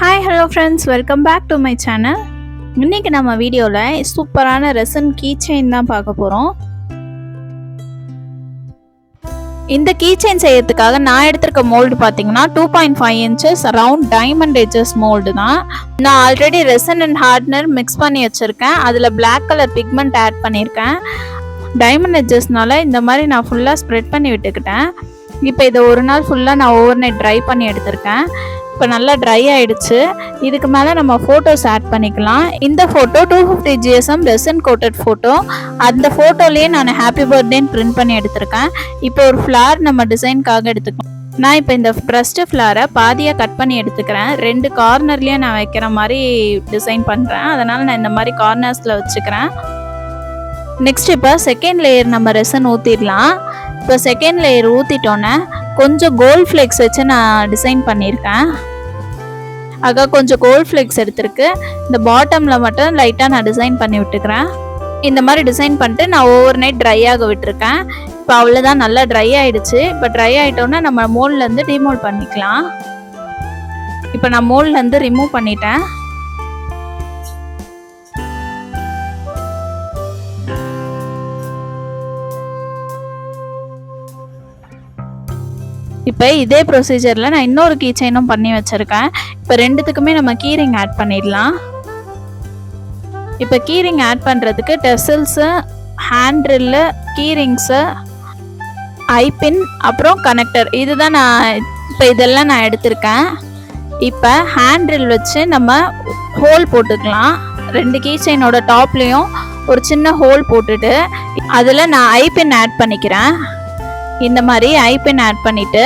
Hi, hello friends, welcome back to my channel. இன்னைக்கு நம்ம வீடியோல சூப்பரான ரெசின் கீச்செயின் தான் பார்க்க போறோம். இந்த கீச்செயின் செய்யறதுக்காக நான் எடுத்திருக்க மோல்டு பாத்தீங்கன்னா 2.5 inches round diamond edges mould தான். நான் ஆல்ரெடி ரெசின் அண்ட் ஹார்டனர் மிக்ஸ் பண்ணி வச்சிருக்கேன். அதுல Black கலர் பிக்மெண்ட் ஆட் பண்ணியிருக்கேன். டைமண்ட் எட்ஜஸ்னால இந்த மாதிரி நான் ஃபுல்லா ஸ்ப்ரெட் பண்ணி விட்டுக்கிட்டேன். இப்போ இதை ஒரு நாள் ஃபுல்லா நான் ஓவர் நைட் ட்ரை பண்ணி எடுத்திருக்கேன். இப்போ நல்லா ட்ரை ஆயிடுச்சு. இதுக்கு மேலே நம்ம ஃபோட்டோஸ் ஆட் பண்ணிக்கலாம். இந்த photo 250 GSM resin coated photo. அந்த ஃபோட்டோலேயே நான் ஹாப்பி பர்த்டேன்னு பிரிண்ட் பண்ணி எடுத்திருக்கேன். இப்போ ஒரு ஃப்ளார் நம்ம டிசைனுக்காக எடுத்துக்கலாம். நான் இப்போ இந்த ப்ரஸ்டு ஃப்ளாரை பாதியாக கட் பண்ணி எடுத்துக்கிறேன். 2 கார்னர்லேயே நான் வைக்கிற மாதிரி டிசைன் பண்ணுறேன். அதனால் நான் இந்த மாதிரி கார்னர்ஸில் வச்சுக்கிறேன். நெக்ஸ்ட் இப்போ செகண்ட் லேயர் நம்ம ரெசின் ஊற்றிடலாம். இப்போ செகண்ட் லேயர் ஊற்றிட்டோன்னே கொஞ்சம் கோல்ட் ஃப்ளேக்ஸ் வச்சு நான் டிசைன் பண்ணியிருக்கேன். ஆக கொஞ்சம் கோல்ட் ஃப்ளேக்ஸ் எடுத்துருக்கு. இந்த பாட்டமில் மட்டும் லைட்டாக நான் டிசைன் பண்ணி விட்டுக்கிறேன். இந்த மாதிரி டிசைன் பண்ணிட்டு நான் ஓவர் நைட் ட்ரை ஆக விட்டுருக்கேன். இப்போ அவ்வளோதான், நல்லா ட்ரை ஆகிடுச்சு. இப்போ ட்ரை ஆகிட்டோன்னா நம்ம மோல்ட்லேருந்து ரிமூவ் பண்ணிக்கலாம். இப்போ நான் மோல்ட்லேருந்து ரிமூவ் பண்ணிட்டேன். இப்போ இதே ப்ரொசீஜரில் நான் இன்னொரு கீச்செயினும் பண்ணி வச்சுருக்கேன். இப்போ ரெண்டுத்துக்குமே நம்ம கீரிங் ஆட் பண்ணிடலாம். இப்போ கீரிங் ஆட் பண்ணுறதுக்கு டெசல்ஸு, ஹேண்ட்ரில்லு, கீரிங்ஸு, ஐபின், அப்புறம் கனெக்டர், இதுதான் இதெல்லாம் நான் எடுத்திருக்கேன். இப்போ ஹேண்ட்ரில் வச்சு நம்ம ஹோல் போட்டுக்கலாம். 2 கீச்செயினோட டாப்லேயும் ஒரு சின்ன ஹோல் போட்டுட்டு அதில் நான் ஐபின் ஆட் பண்ணிக்கிறேன். இந்த மாதிரி ஐபின் ஆட் பண்ணிட்டு,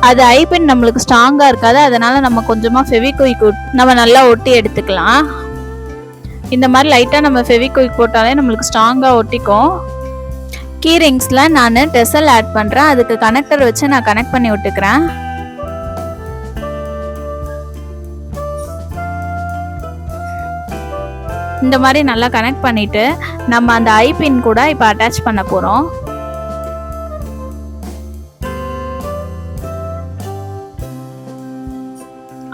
அது ஐபின் நம்மளுக்கு ஸ்ட்ராங்காக இருக்காது. அதனால நம்ம கொஞ்சமாக ஃபெவிக்விக் நம்ம நல்லா ஒட்டி எடுத்துக்கலாம். இந்த மாதிரி லைட்டாக நம்ம ஃபெவிக்விக் போட்டாலே நம்மளுக்கு ஸ்ட்ராங்காக ஒட்டிக்கும். கீரிங்ஸில் நான் டெசல் ஆட் பண்ணுறேன். அதுக்கு கனெக்டர் வச்சு நான் கனெக்ட் பண்ணி விட்டுக்கிறேன். இந்த மாதிரி நல்லா கனெக்ட் பண்ணிவிட்டு நம்ம அந்த ஐபின் கூட இப்போ அட்டாச் பண்ண போகிறோம்.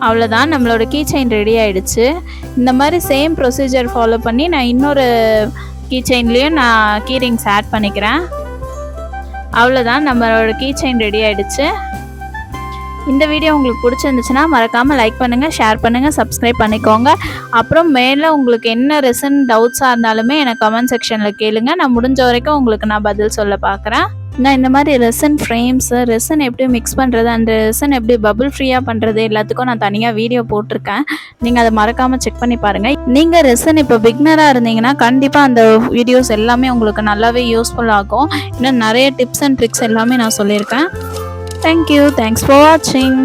அவ்வளோதான், நம்மளோட கீச்செயின் ரெடி ஆகிடுச்சு. இந்த மாதிரி சேம் ப்ரொசீஜர் ஃபாலோ பண்ணி நான் இன்னொரு கீச்செயின்லேயும் நான் கீரிங்ஸ் ஆட் பண்ணிக்கிறேன். அவ்வளோதான், நம்மளோட கீச்செயின் ரெடி ஆகிடுச்சு. இந்த வீடியோ உங்களுக்கு பிடிச்சிருந்துச்சுன்னா மறக்காமல் லைக் பண்ணுங்கள், ஷேர் பண்ணுங்கள், சப்ஸ்கிரைப் பண்ணிக்கோங்க. அப்புறம் மேலே உங்களுக்கு என்ன ரெசின் டவுட்ஸாக இருந்தாலுமே எனக்கு கமெண்ட் செக்ஷனில் கேளுங்க. நான் முடிஞ்ச வரைக்கும் உங்களுக்கு நான் பதில் சொல்ல பார்க்குறேன். நான் இந்த மாதிரி ரெசின் ஃப்ரேம்ஸு, ரெசின் எப்படி மிக்ஸ் பண்ணுறது, அந்த ரெசின் எப்படி பபுள் ஃப்ரீயாக பண்ணுறது எல்லாத்துக்கும் நான் தனியாக வீடியோ போட்டிருக்கேன். நீங்கள் அதை மறக்காமல் செக் பண்ணி பாருங்கள். நீங்கள் ரெசின் இப்போ பிகினராக இருந்தீங்கன்னா கண்டிப்பாக அந்த வீடியோஸ் எல்லாமே உங்களுக்கு நல்லாவே யூஸ்ஃபுல் ஆகும். இன்னும் நிறைய டிப்ஸ் அண்ட் ட்ரிக்ஸ் எல்லாமே நான் சொல்லியிருக்கேன். தேங்க்யூ, தேங்க்ஸ் ஃபார் வாட்சிங்.